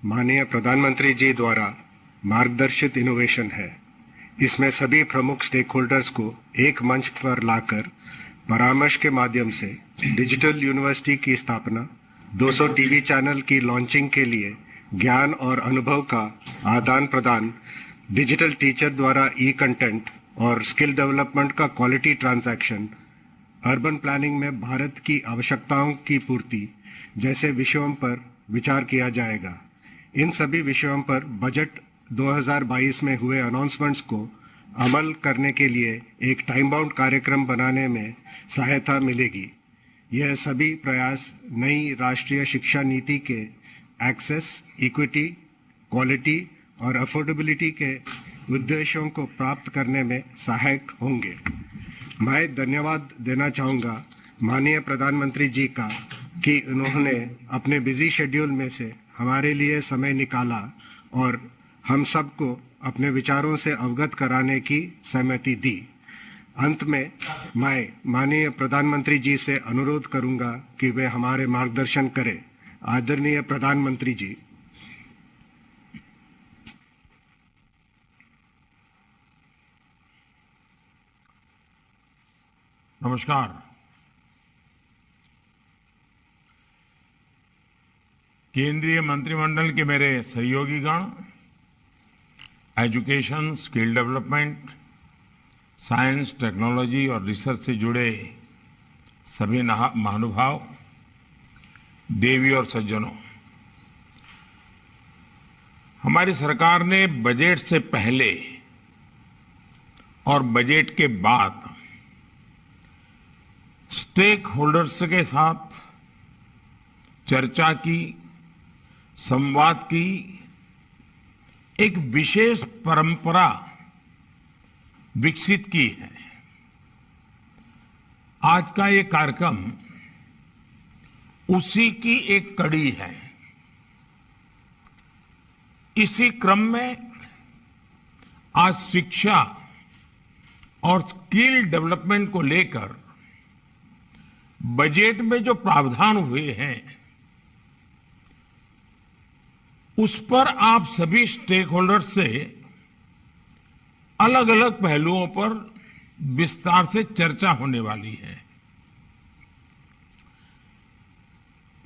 माननीय प्रधानमंत्री जी द्वारा मार्गदर्शित इनोवेशन है। इसमें सभी प्रमुख स्टेक होल्डर्स को एक मंच पर लाकर परामर्श के माध्यम से डिजिटल यूनिवर्सिटी की स्थापना, 200 टीवी चैनल की लॉन्चिंग के लिए ज्ञान और अनुभव का आदान प्रदान, डिजिटल टीचर द्वारा ई कंटेंट और स्किल डेवलपमेंट का क्वालिटी ट्रांजैक्शन, अर्बन प्लानिंग में भारत की आवश्यकताओं की पूर्ति जैसे विषयों पर विचार किया जाएगा। इन सभी विषयों पर बजट 2022 में हुए अनाउंसमेंट्स को अमल करने के लिए एक टाइम बाउंड कार्यक्रम बनाने में सहायता मिलेगी। यह सभी प्रयास नई राष्ट्रीय शिक्षा नीति के एक्सेस, इक्विटी, क्वालिटी और अफोर्डेबिलिटी के उद्देश्यों को प्राप्त करने में सहायक होंगे। मैं धन्यवाद देना चाहूँगा माननीय प्रधानमंत्री जी का कि उन्होंने अपने बिजी शेड्यूल में से हमारे लिए समय निकाला और हम सबको अपने विचारों से अवगत कराने की सहमति दी। अंत में मैं माननीय प्रधानमंत्री जी से अनुरोध करूंगा कि वे हमारे मार्गदर्शन करें। आदरणीय प्रधानमंत्री जी। नमस्कार। केंद्रीय मंत्रिमंडल के मेरे सहयोगीगण, education, skill development, science, technology और रिसर्च से जुड़े सभी महानुभाव, देवी और सज्जनों, हमारी सरकार ने बजट से पहले और बजट के बाद स्टेक होल्डर्स के साथ चर्चा की, संवाद की एक विशेष परंपरा विकसित की है। आज का ये कार्यक्रम उसी की एक कड़ी है। इसी क्रम में आज शिक्षा और स्किल डेवलपमेंट को लेकर बजट में जो प्रावधान हुए हैं उस पर आप सभी स्टेक होल्डर्स से अलग अलग पहलुओं पर विस्तार से चर्चा होने वाली है।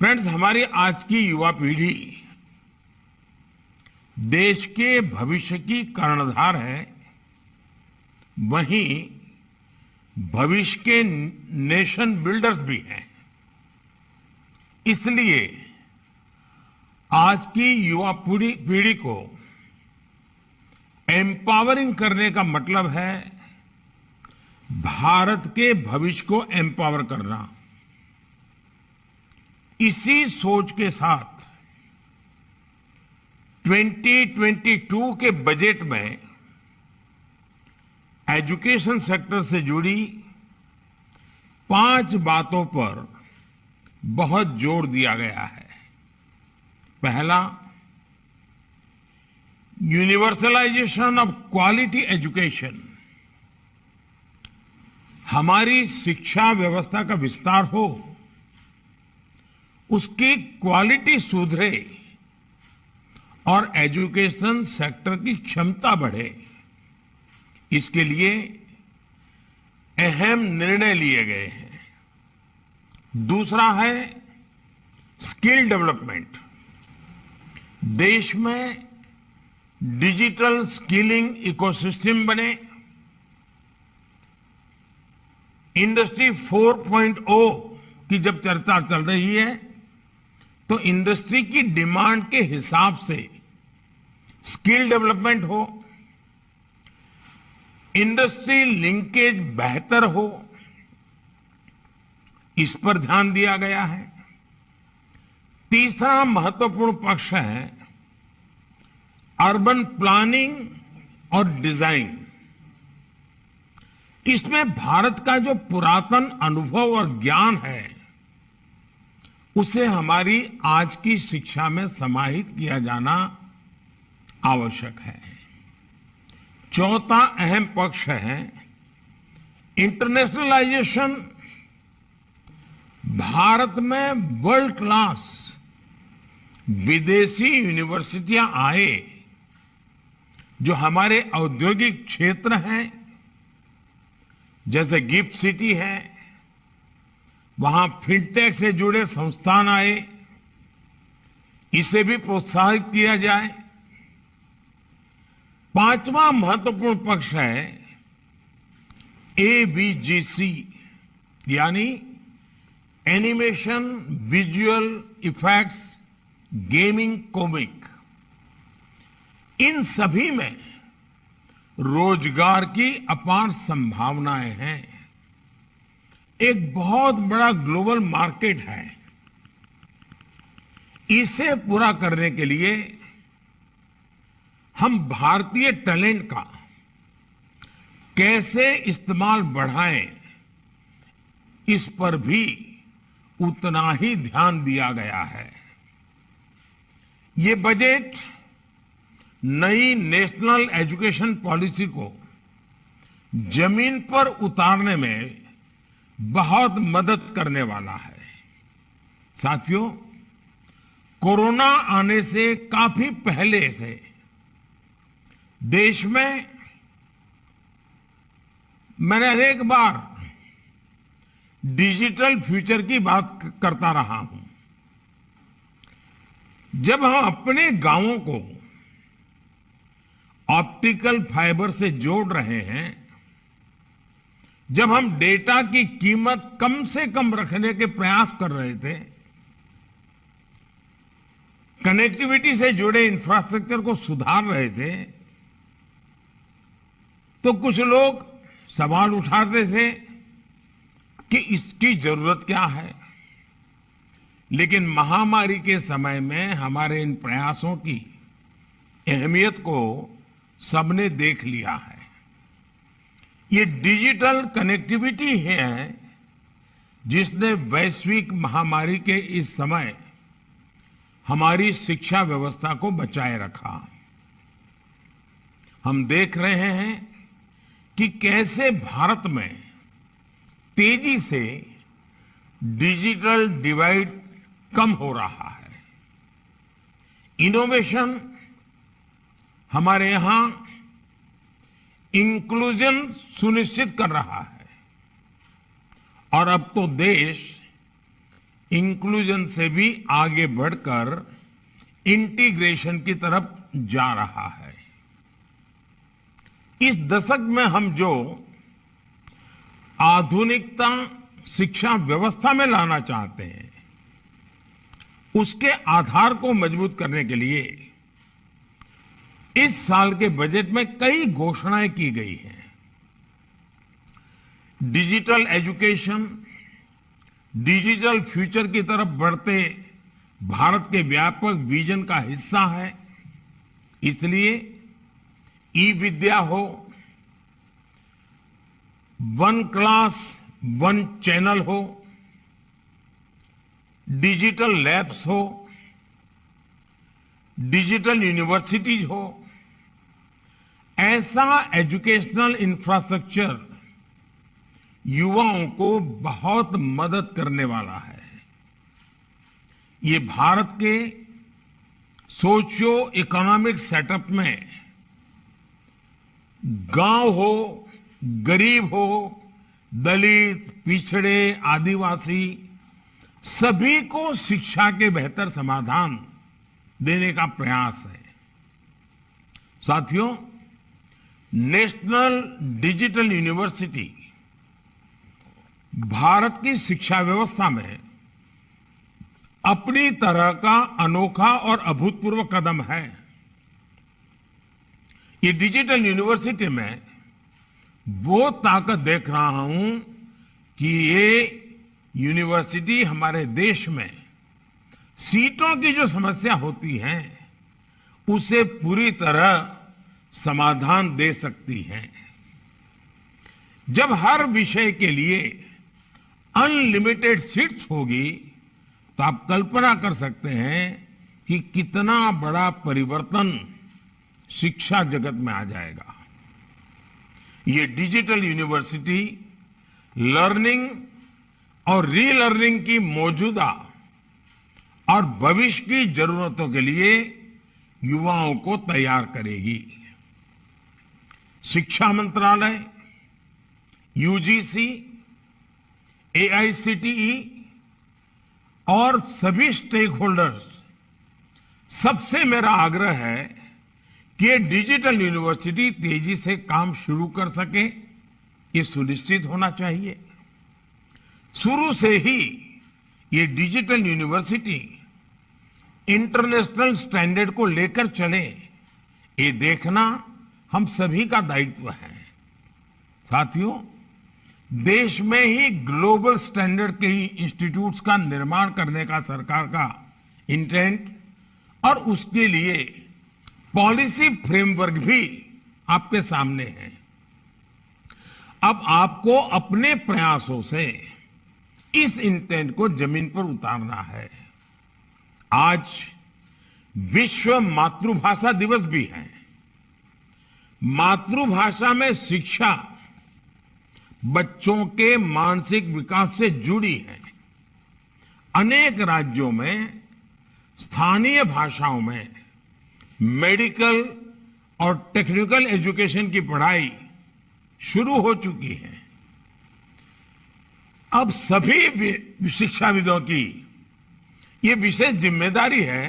फ्रेंड्स, हमारी आज की युवा पीढ़ी देश के भविष्य की कर्णधार है, वहीं भविष्य के नेशन बिल्डर्स भी हैं। इसलिए आज की युवा पीढ़ी को एम्पावरिंग करने का मतलब है भारत के भविष्य को एम्पावर करना। इसी सोच के साथ 2022 के बजट में एजुकेशन सेक्टर से जुड़ी 5 बातों पर बहुत जोर दिया गया है। पहला, यूनिवर्सलाइजेशन ऑफ क्वालिटी एजुकेशन। हमारी शिक्षा व्यवस्था का विस्तार हो, उसकी क्वालिटी सुधरे और एजुकेशन सेक्टर की क्षमता बढ़े, इसके लिए अहम निर्णय लिए गए हैं। दूसरा है स्किल डेवलपमेंट। देश में डिजिटल स्किलिंग इकोसिस्टम बने, इंडस्ट्री 4.0 की जब चर्चा चल रही है तो इंडस्ट्री की डिमांड के हिसाब से स्किल डेवलपमेंट हो, इंडस्ट्री लिंकेज बेहतर हो, इस पर ध्यान दिया गया है। तीसरा महत्वपूर्ण पक्ष है अर्बन प्लानिंग और डिजाइन। इसमें भारत का जो पुरातन अनुभव और ज्ञान है उसे हमारी आज की शिक्षा में समाहित किया जाना आवश्यक है। चौथा अहम पक्ष है इंटरनेशनलाइजेशन। भारत में वर्ल्ड क्लास विदेशी यूनिवर्सिटियां आए जो हमारे औद्योगिक क्षेत्र हैं, जैसे गिफ्ट सिटी है, वहां फिनटेक से जुड़े संस्थान आए, इसे भी प्रोत्साहित किया जाए। पांचवा महत्वपूर्ण पक्ष है एवीजीसी, यानी animation, visual effects, gaming, comic. इन सभी में रोजगार की अपार संभावनाएं हैं। एक बहुत बड़ा ग्लोबल मार्केट है। इसे पूरा करने के लिए हम भारतीय टैलेंट का कैसे इस्तेमाल बढ़ाएं, इस पर भी उतना ही ध्यान दिया गया है। ये बजट नई नेशनल एजुकेशन पॉलिसी को जमीन पर उतारने में बहुत मदद करने वाला है। साथियों, कोरोना आने से काफी पहले से देश में मैंने अनेक बार डिजिटल फ्यूचर की बात करता रहा हूं। जब हम अपने गांवों को ऑप्टिकल फाइबर से जोड़ रहे हैं, जब हम डेटा की कीमत कम से कम रखने के प्रयास कर रहे थे, कनेक्टिविटी से जुड़े इंफ्रास्ट्रक्चर को सुधार रहे थे, तो कुछ लोग सवाल उठाते थे कि इसकी जरूरत क्या है। लेकिन महामारी के समय में हमारे इन प्रयासों की अहमियत को सबने देख लिया है। ये डिजिटल कनेक्टिविटी है जिसने वैश्विक महामारी के इस समय हमारी शिक्षा व्यवस्था को बचाए रखा। हम देख रहे हैं कि कैसे भारत में तेजी से डिजिटल डिवाइड कम हो रहा है। इनोवेशन हमारे यहां इंक्लूजन सुनिश्चित कर रहा है और अब तो देश इंक्लूजन से भी आगे बढ़कर इंटीग्रेशन की तरफ जा रहा है। इस दशक में हम जो आधुनिकता शिक्षा व्यवस्था में लाना चाहते हैं, उसके आधार को मजबूत करने के लिए इस साल के बजट में कई घोषणाएं की गई हैं। डिजिटल एजुकेशन, डिजिटल फ्यूचर की तरफ बढ़ते भारत के व्यापक विजन का हिस्सा है। इसलिए ई विद्या हो, वन क्लास वन चैनल हो, डिजिटल लैब्स हो, डिजिटल यूनिवर्सिटीज हो, ऐसा एजुकेशनल इंफ्रास्ट्रक्चर युवाओं को बहुत मदद करने वाला है। ये भारत के सोशियो इकोनॉमिक सेटअप में गांव हो, गरीब हो, दलित, पिछड़े, आदिवासी, सभी को शिक्षा के बेहतर समाधान देने का प्रयास है। साथियों, नेशनल डिजिटल यूनिवर्सिटी भारत की शिक्षा व्यवस्था में अपनी तरह का अनोखा और अभूतपूर्व कदम है। ये डिजिटल यूनिवर्सिटी में वो ताकत देख रहा हूं कि ये यूनिवर्सिटी हमारे देश में सीटों की जो समस्या होती है, उसे पूरी तरह समाधान दे सकती है। जब हर विषय के लिए अनलिमिटेड सीट्स होगी, तो आप कल्पना कर सकते हैं कि कितना बड़ा परिवर्तन शिक्षा जगत में आ जाएगा। ये डिजिटल यूनिवर्सिटी लर्निंग और रीलर्निंग की मौजूदा और भविष्य की जरूरतों के लिए युवाओं को तैयार करेगी। शिक्षा मंत्रालय, यूजीसी, एआईसीटीई और सभी स्टेक होल्डर्स, सबसे मेरा आग्रह है कि ये डिजिटल यूनिवर्सिटी तेजी से काम शुरू कर सके, ये सुनिश्चित होना चाहिए। शुरू से ही ये डिजिटल यूनिवर्सिटी इंटरनेशनल स्टैंडर्ड को लेकर चले, ये देखना हम सभी का दायित्व है। साथियों, देश में ही ग्लोबल स्टैंडर्ड के इंस्टीट्यूट्स का निर्माण करने का सरकार का इंटेंट और उसके लिए पॉलिसी फ्रेमवर्क भी आपके सामने है। अब आपको अपने प्रयासों से इस इंटेंट को जमीन पर उतारना है। आज विश्व मातृभाषा दिवस भी है। मातृभाषा में शिक्षा बच्चों के मानसिक विकास से जुड़ी है। अनेक राज्यों में स्थानीय भाषाओं में मेडिकल और टेक्निकल एजुकेशन की पढ़ाई शुरू हो चुकी है। अब सभी शिक्षाविदों की ये विशेष जिम्मेदारी है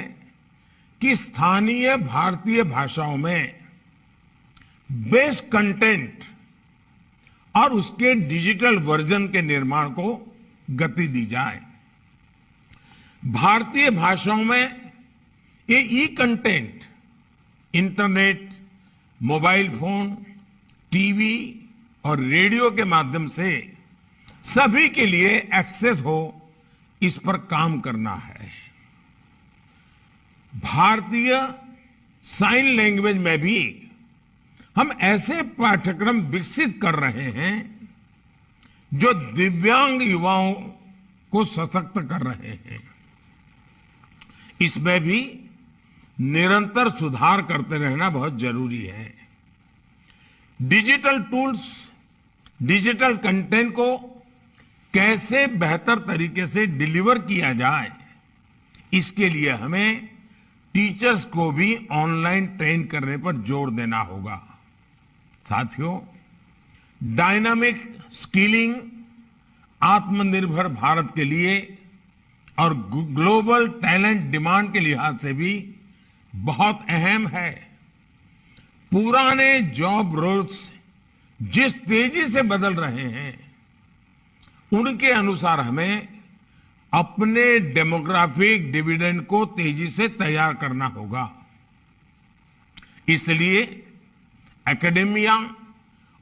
कि स्थानीय भारतीय भाषाओं में बेस्ट कंटेंट और उसके डिजिटल वर्जन के निर्माण को गति दी जाए। भारतीय भाषाओं में ये e content internet, mobile phone, TV और रेडियो के माध्यम से सभी के लिए एक्सेस हो, इस पर काम करना है। भारतीय साइन लैंग्वेज में भी हम ऐसे पाठ्यक्रम विकसित कर रहे हैं जो दिव्यांग युवाओं को सशक्त कर रहे हैं। इसमें भी निरंतर सुधार करते रहना बहुत जरूरी है। डिजिटल टूल्स, डिजिटल कंटेंट को कैसे बेहतर तरीके से डिलीवर किया जाए, इसके लिए हमें टीचर्स को भी ऑनलाइन ट्रेन करने पर जोर देना होगा। साथियों, डायनामिक स्किलिंग आत्मनिर्भर भारत के लिए और ग्लोबल टैलेंट डिमांड के लिहाज से भी बहुत अहम है। पुराने जॉब रोल्स जिस तेजी से बदल रहे हैं, उनके अनुसार हमें अपने डेमोग्राफिक डिविडेंड को तेजी से तैयार करना होगा। इसलिए एकेडेमिया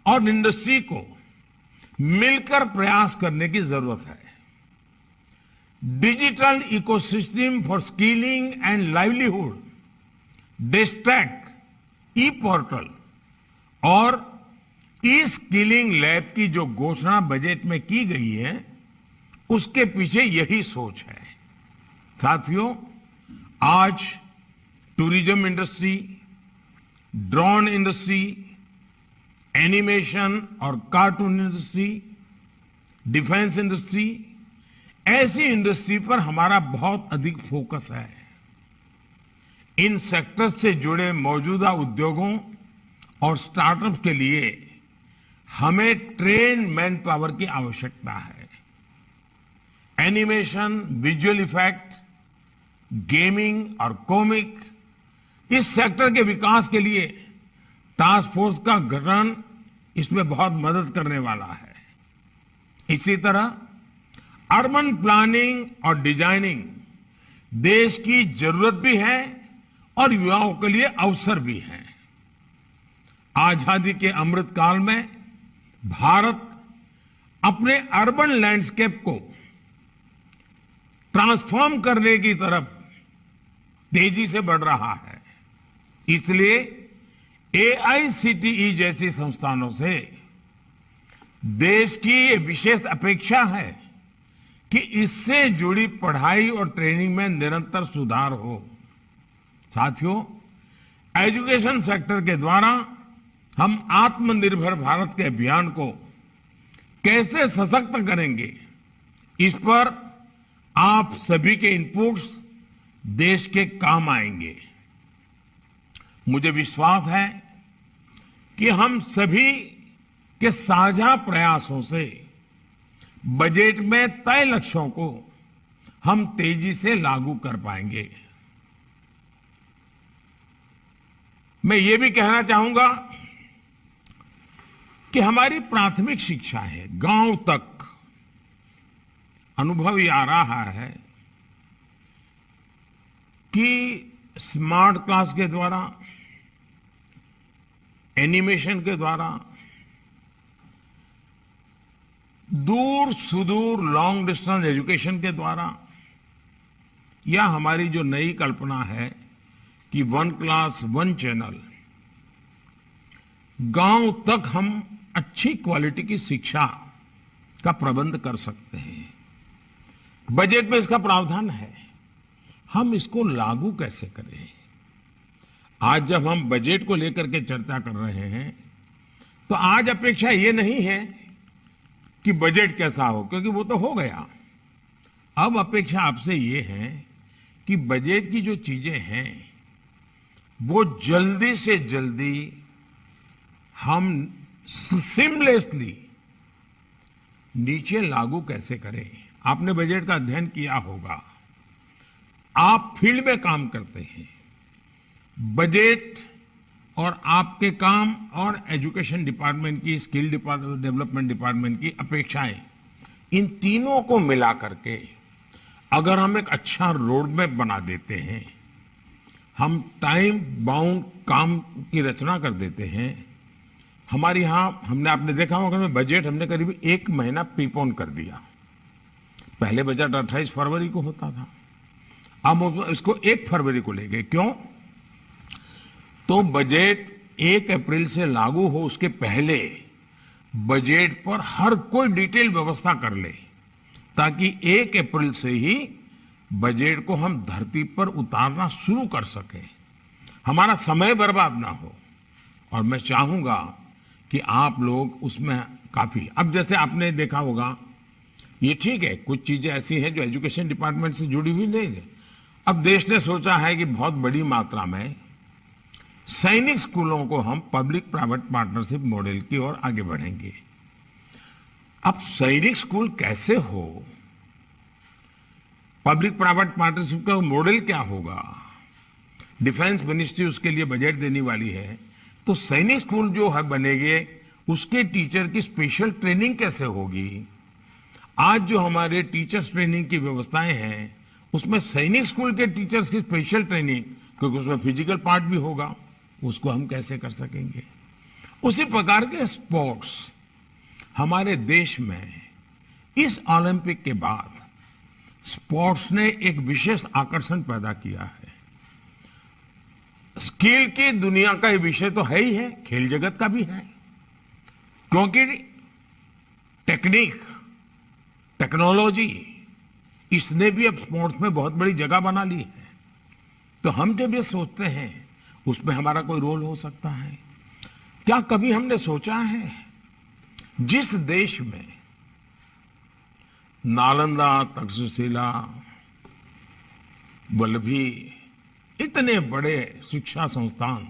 और इंडस्ट्री को मिलकर प्रयास करने की जरूरत है। Digital ecosystem for skilling and livelihood, डेस्टैक, ई पोर्टल और ई स्किलिंग लैब की जो घोषणा बजट में की गई है, उसके पीछे यही सोच है। साथियों, आज tourism industry, drone industry, animation और कार्टून इंडस्ट्री, डिफेंस इंडस्ट्री, ऐसी इंडस्ट्री पर हमारा बहुत अधिक फोकस है। इन सेक्टर्स से जुड़े मौजूदा उद्योगों और स्टार्टअप्स के लिए हमें ट्रेन मैन पावर की आवश्यकता है। एनिमेशन, विजुअल इफेक्ट, गेमिंग और कॉमिक, इस सेक्टर के विकास के लिए टास्क फोर्स का गठन इसमें बहुत मदद करने वाला है। इसी तरह अर्बन प्लानिंग और डिजाइनिंग देश की जरूरत भी है और युवाओं के लिए अवसर भी है। आजादी के अमृत काल में भारत अपने अर्बन लैंडस्केप को ट्रांसफॉर्म करने की तरफ तेजी से बढ़ रहा है। इसलिए एआईसीटीई जैसी संस्थानों से देश की ये विशेष अपेक्षा है कि इससे जुड़ी पढ़ाई और ट्रेनिंग में निरंतर सुधार हो। साथियों, एजुकेशन सेक्टर के द्वारा हम आत्मनिर्भर भारत के अभियान को कैसे सशक्त करेंगे, इस पर आप सभी के इनपुट्स देश के काम आएंगे। मुझे विश्वास है कि हम सभी के साझा प्रयासों से बजट में तय लक्ष्यों को हम तेजी से लागू कर पाएंगे। मैं ये भी कहना चाहूंगा कि हमारी प्राथमिक शिक्षा है गांव तक। अनुभव ये आ रहा है कि स्मार्ट क्लास के द्वारा, एनिमेशन के द्वारा, दूर सुदूर लॉन्ग डिस्टेंस एजुकेशन के द्वारा, या हमारी जो नई कल्पना है कि 1 क्लास 1 चैनल, गांव तक हम अच्छी क्वालिटी की शिक्षा का प्रबंध कर सकते हैं। बजट में इसका प्रावधान है, हम इसको लागू कैसे करें। आज जब हम बजट को लेकर के चर्चा कर रहे हैं तो आज अपेक्षा ये नहीं है कि बजट कैसा हो, क्योंकि वो तो हो गया। अब अपेक्षा आपसे ये है कि बजट की जो चीजें हैं वो जल्दी से जल्दी हम सीमलेसली नीचे लागू कैसे करें। आपने बजट का अध्ययन किया होगा, आप फील्ड में काम करते हैं। बजट और आपके काम और एजुकेशन डिपार्टमेंट की, स्किल डेवलपमेंट डिपार्टमेंट की अपेक्षाएं, इन तीनों को मिला करके अगर हम एक अच्छा रोड मैप बना देते हैं, हम टाइम बाउंड काम की रचना कर देते हैं। हमारे यहां आपने देखा होगा कि बजट हमने करीब 1 महीना प्रीपोन कर दिया। पहले बजट 28 फरवरी को होता था, अब इसको 1 फरवरी को ले गए। क्यों? तो बजट 1 अप्रैल से लागू हो उसके पहले बजट पर हर कोई डिटेल व्यवस्था कर ले, ताकि 1 अप्रैल से ही बजट को हम धरती पर उतारना शुरू कर सके, हमारा समय बर्बाद ना हो। और मैं चाहूंगा कि आप लोग उसमें काफी, अब जैसे आपने देखा होगा, ये ठीक है कुछ चीजें ऐसी हैं जो एजुकेशन डिपार्टमेंट से जुड़ी हुई नहीं है। अब देश ने सोचा है कि बहुत बड़ी मात्रा में सैनिक स्कूलों को हम पब्लिक प्राइवेट पार्टनरशिप मॉडल की ओर आगे बढ़ेंगे। अब सैनिक स्कूल कैसे हो, पब्लिक प्राइवेट पार्टनरशिप का मॉडल क्या होगा, डिफेंस मिनिस्ट्री उसके लिए बजट देने वाली है। तो सैनिक स्कूल जो है बनेंगे, उसके टीचर की स्पेशल ट्रेनिंग कैसे होगी। आज जो हमारे टीचर्स ट्रेनिंग की व्यवस्थाएं हैं, उसमें सैनिक स्कूल के टीचर्स की स्पेशल ट्रेनिंग, क्योंकि उसमें फिजिकल पार्ट भी होगा, उसको हम कैसे कर सकेंगे। उसी प्रकार के स्पोर्ट्स हमारे देश में इस ओलंपिक के बाद स्पोर्ट्स ने एक विशेष आकर्षण पैदा किया है। स्किल की दुनिया का ये विषय तो है ही है, खेल जगत का भी है, क्योंकि टेक्निक, टेक्नोलॉजी, इसने भी अब स्पोर्ट्स में बहुत बड़ी जगह बना ली है। तो हम जब ये सोचते हैं उसमें हमारा कोई रोल हो सकता है क्या? कभी हमने सोचा है जिस देश में नालंदा, तक्षशिला, वल्लभी, इतने बड़े शिक्षा संस्थान,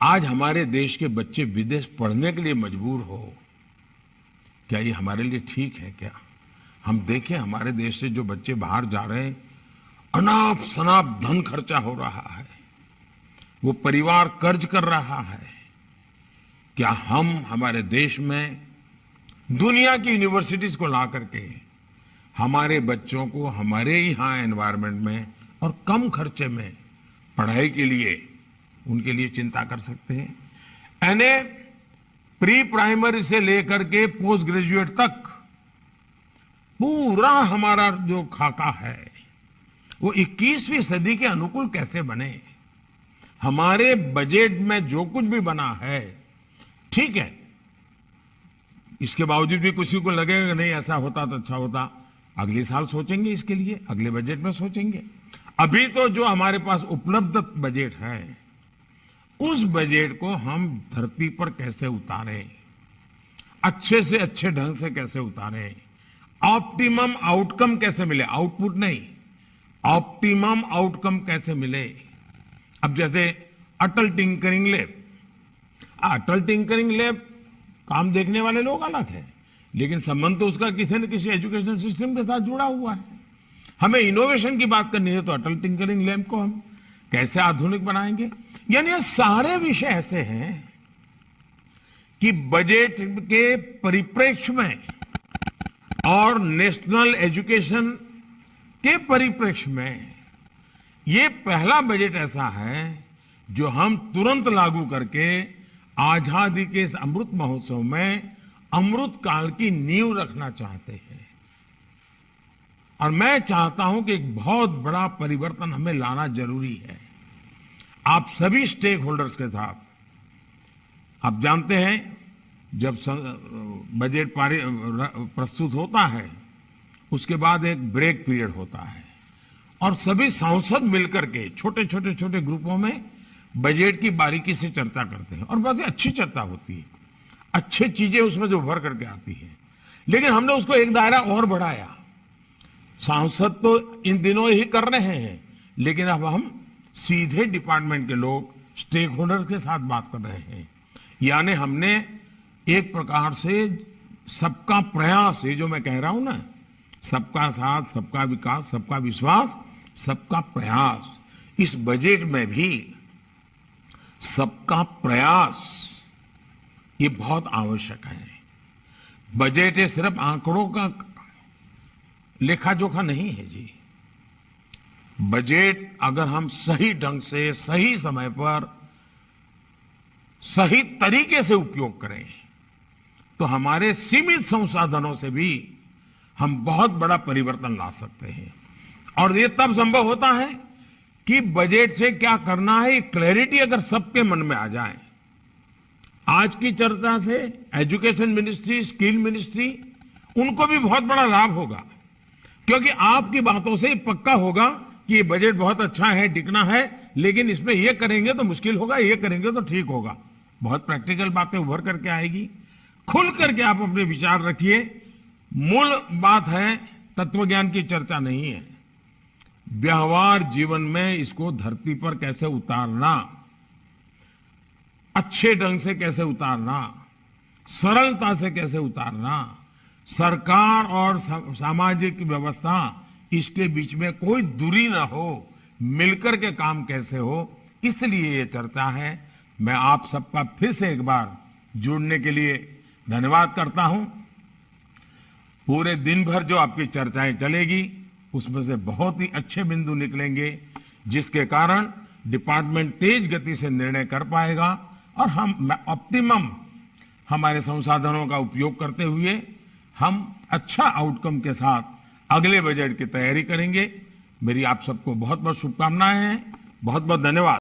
आज हमारे देश के बच्चे विदेश पढ़ने के लिए मजबूर हो, क्या ये हमारे लिए ठीक है क्या? हम देखें हमारे देश से जो बच्चे बाहर जा रहे हैं, अनाप शनाप धन खर्चा हो रहा है, वो परिवार कर्ज कर रहा है। क्या हम हमारे देश में दुनिया की यूनिवर्सिटीज को ला करके हमारे बच्चों को हमारे यहाँ एनवायरनमेंट में और कम खर्चे में पढ़ाई के लिए उनके लिए चिंता कर सकते हैं? यानी प्री प्राइमरी से लेकर के पोस्ट ग्रेजुएट तक पूरा हमारा जो खाका है वो 21वीं सदी के अनुकूल कैसे बने। हमारे बजट में जो कुछ भी बना है ठीक है, इसके बावजूद भी किसी को लगेगा नहीं ऐसा होता तो अच्छा होता, अगले साल सोचेंगे इसके लिए, अगले बजट में सोचेंगे। अभी तो जो हमारे पास उपलब्ध बजट है उस बजट को हम धरती पर कैसे उतारें, अच्छे से अच्छे ढंग से कैसे उतारें, ऑप्टिमम आउटकम कैसे मिले, आउटपुट नहीं, ऑप्टिमम आउटकम कैसे मिले। अब जैसे अटल टिंकरिंग लैब, अटल टिंकरिंग लैब काम देखने वाले लोग अलग है, लेकिन संबंध तो उसका किसी न किसी एजुकेशन सिस्टम के साथ जुड़ा हुआ है। हमें इनोवेशन की बात करनी है तो अटल टिंकरिंग लैब को हम कैसे आधुनिक बनाएंगे। यानी ये सारे विषय ऐसे हैं कि बजट के परिप्रेक्ष्य में और नेशनल एजुकेशन के परिप्रेक्ष्य में ये पहला बजट ऐसा है जो हम तुरंत लागू करके आजादी के इस अमृत महोत्सव में अमृत काल की नींव रखना चाहते हैं। और मैं चाहता हूं कि एक बहुत बड़ा परिवर्तन हमें लाना जरूरी है आप सभी स्टेक होल्डर्स के साथ। आप जानते हैं जब बजट प्रस्तुत होता है उसके बाद एक ब्रेक पीरियड होता है और सभी सांसद मिलकर के छोटे छोटे ग्रुपों में बजट की बारीकी से चर्चा करते हैं और बहुत ही अच्छी चर्चा होती है, अच्छी चीजें उसमें जो उभर करके आती है। लेकिन हमने उसको एक दायरा और बढ़ाया। सांसद तो इन दिनों ही कर रहे हैं, लेकिन अब हम सीधे डिपार्टमेंट के लोग स्टेक होल्डर के साथ बात कर रहे हैं। यानी हमने एक प्रकार से सबका प्रयास, ये जो मैं कह रहा हूं ना, सबका साथ, सबका विकास, सबका विश्वास, सबका प्रयास, इस बजट में भी सबका प्रयास ये बहुत आवश्यक है। बजट ये सिर्फ आंकड़ों का लेखा जोखा नहीं है जी। बजट अगर हम सही ढंग से, सही समय पर, सही तरीके से उपयोग करें तो हमारे सीमित संसाधनों से भी हम बहुत बड़ा परिवर्तन ला सकते हैं। और ये तब संभव होता है कि बजट से क्या करना है क्लैरिटी अगर सबके मन में आ जाए। आज की चर्चा से एजुकेशन मिनिस्ट्री, स्किल मिनिस्ट्री, उनको भी बहुत बड़ा लाभ होगा, क्योंकि आपकी बातों से पक्का होगा कि ये बजट बहुत अच्छा है, टिकना है, लेकिन इसमें ये करेंगे तो मुश्किल होगा, ये करेंगे तो ठीक होगा। बहुत प्रैक्टिकल बातें उभर करके आएगी। खुल करके आप अपने विचार रखिए। मूल बात है तत्वज्ञान की चर्चा नहीं है, व्यवहार जीवन में इसको धरती पर कैसे उतारना, अच्छे ढंग से कैसे उतारना, सरलता से कैसे उतारना, सरकार और सामाजिक व्यवस्था इसके बीच में कोई दूरी ना हो, मिलकर के काम कैसे हो, इसलिए ये चर्चा है। मैं आप सबका फिर से एक बार जुड़ने के लिए धन्यवाद करता हूं। पूरे दिन भर जो आपकी चर्चाएं चलेगी उसमें से बहुत ही अच्छे बिंदु निकलेंगे, जिसके कारण डिपार्टमेंट तेज गति से निर्णय कर पाएगा और हम ऑप्टिमम हमारे संसाधनों का उपयोग करते हुए हम अच्छा आउटकम के साथ अगले बजट की तैयारी करेंगे। मेरी आप सबको बहुत बहुत शुभकामनाएं हैं। बहुत बहुत धन्यवाद।